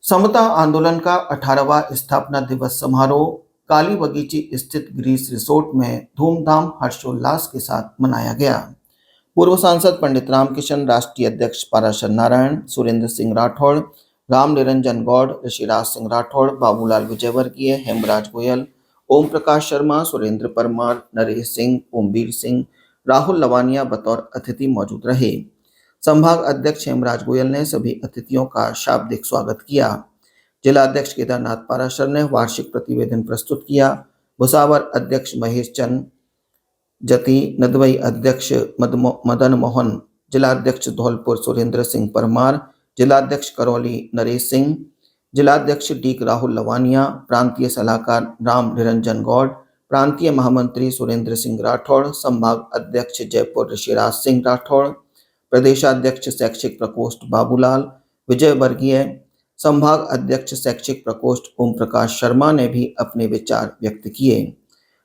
समता आंदोलन का 18वां स्थापना दिवस समारोह काली बगीची स्थित ग्रीस रिसोर्ट में धूमधाम हर्षोल्लास के साथ मनाया गया। पूर्व सांसद पंडित रामकिशन, राष्ट्रीय अध्यक्ष पाराशर नारायण, सुरेंद्र सिंह राठौड़, राम निरंजन गौड़, ऋषिराज सिंह राठौड़, बाबूलाल विजयवर्गीय, हेमराज गोयल, ओम प्रकाश शर्मा, सुरेंद्र परमार, नरेश सिंह, ओमवीर सिंह, राहुल लवानिया बतौर अतिथि मौजूद रहे। संभाग अध्यक्ष हेमराज गोयल ने सभी अतिथियों का शाब्दिक स्वागत किया। जिला अध्यक्ष केदारनाथ पाराशर ने वार्षिक प्रतिवेदन प्रस्तुत किया। भुसावर अध्यक्ष महेश चंद जती, नदवई अध्यक्ष मदन मोहन, जिला अध्यक्ष धौलपुर सुरेंद्र सिंह परमार, जिला अध्यक्ष करौली नरेश सिंह, जिला अध्यक्ष डीक राहुल लवानिया, प्रांतीय सलाहकार राम निरंजन गौड़, प्रांतीय महामंत्री सुरेंद्र सिंह राठौड़, संभाग अध्यक्ष जयपुर ऋषिराज सिंह राठौड़, प्रदेशाध्यक्ष शैक्षिक प्रकोष्ठ बाबूलाल विजयवर्गीय, संभाग अध्यक्ष शैक्षिक प्रकोष्ठ ओम प्रकाश शर्मा ने भी अपने विचार व्यक्त किए।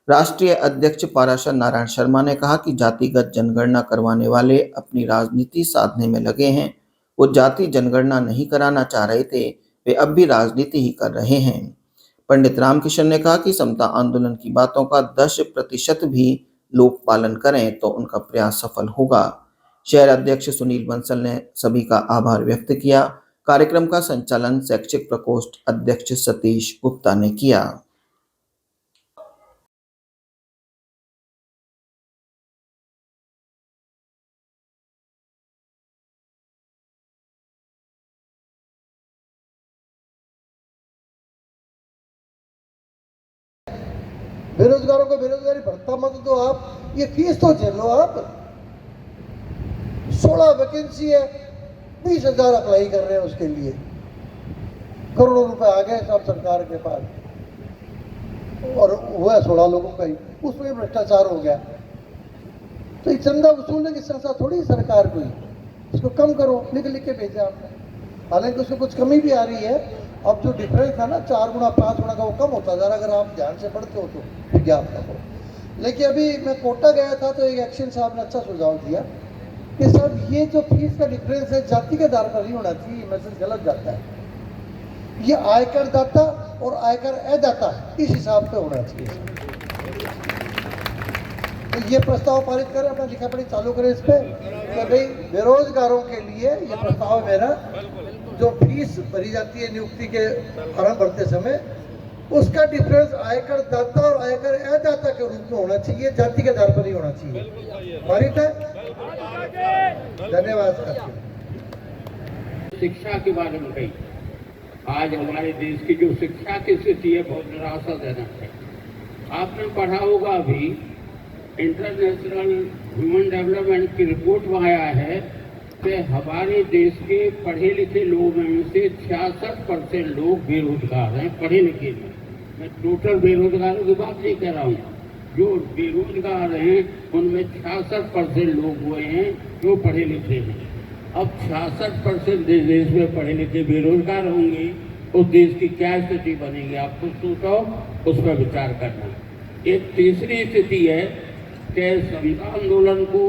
राष्ट्रीय अध्यक्ष पाराशर नारायण शर्मा ने कहा कि जातिगत जनगणना करवाने वाले अपनी राजनीति साधने में लगे हैं। वो जाति जनगणना नहीं कराना चाह रहे थे, वे अब भी राजनीति ही कर रहे हैं। पंडित रामकिशन ने कहा कि समता आंदोलन की बातों का 10% भी लोग पालन करें तो उनका प्रयास सफल होगा। शहर अध्यक्ष सुनील बंसल ने सभी का आभार व्यक्त किया। कार्यक्रम का संचालन शैक्षिक प्रकोष्ठ अध्यक्ष सतीश गुप्ता ने किया। बेरोजगारों को बेरोजगारी भत्ता मत दो आप, ये फीस तो झेलो आप। 16 वैकेंसी है, 20,000 अप्लाई कर रहे हैं उसके लिए। करोड़ों रुपए आ गए सब सरकार के पास और हुआ 16 लोगों का ही, उसमें भ्रष्टाचार हो गया। तो एक चंदा वसूलने की संस्था थोड़ी सरकार को, इसको कम करो, लिख लिख के भेजा आपने। हालांकि उसमें कुछ कमी भी आ रही है। अब जो डिफरेंस था ना 4 गुना 5 गुना का, वो कम होता जा रहा अगर आप ध्यान से पढ़ते हो तो विज्ञापन को। लेकिन अभी मैं कोटा गया था तो एक एक्शन साहब ने अच्छा सुझाव दिया कि साहब ये जो फीस का डिफरेंस है जाति के आधार पर नहीं होना चाहिए, मैसेज गलत जाता है। ये आयकर दाता और आयकर अदाता इस हिसाब पे होना चाहिए। तो ये प्रस्ताव पारित करें, अपना लिखा पढ़ी चालू करें इस पे कि भाई बेरोजगारों के लिए ये प्रस्ताव मेरा, जो फीस भरी जाती है नियुक्ति के फॉर्म भरते समय, उसका डिफरेंस आयकर दाता और आयकर अदाता के रूप में होना चाहिए, जाति के आधार पर नहीं होना चाहिए। पारित है। धन्यवाद। शिक्षा के बारे में कही, आज हमारे देश की जो शिक्षा की स्थिति है बहुत निराशाजनक है। आपने पढ़ा होगा अभी इंटरनेशनल ह्यूमन डेवलपमेंट की रिपोर्ट में आया है कि हमारे देश के पढ़े लिखे लोगों में से 66% लोग बेरोजगार हैं। पढ़े लिखे में, मैं टोटल बेरोजगारों की बात नहीं कर रहा हूँ, जो बेरोजगार हैं उनमें 66% लोग हुए हैं जो पढ़े लिखे हैं। अब 66% देश में पढ़े लिखे बेरोजगार होंगे, उस देश की क्या स्थिति बनेगी? आप खुद सोचो, उस पर विचार करना। एक तीसरी स्थिति है कि समता आंदोलन को,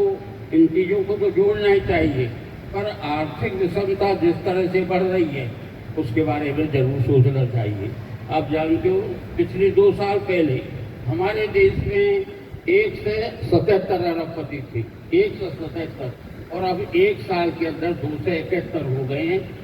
इन चीज़ों को तो जोड़ना ही चाहिए, पर आर्थिक विषमता जिस तरह से बढ़ रही है उसके बारे में जरूर सोचना चाहिए। आप जानते हो पिछले 2 साल पहले हमारे देश में 177 अरबपति थे, 177, और अब 1 साल के अंदर 271 हो गए हैं।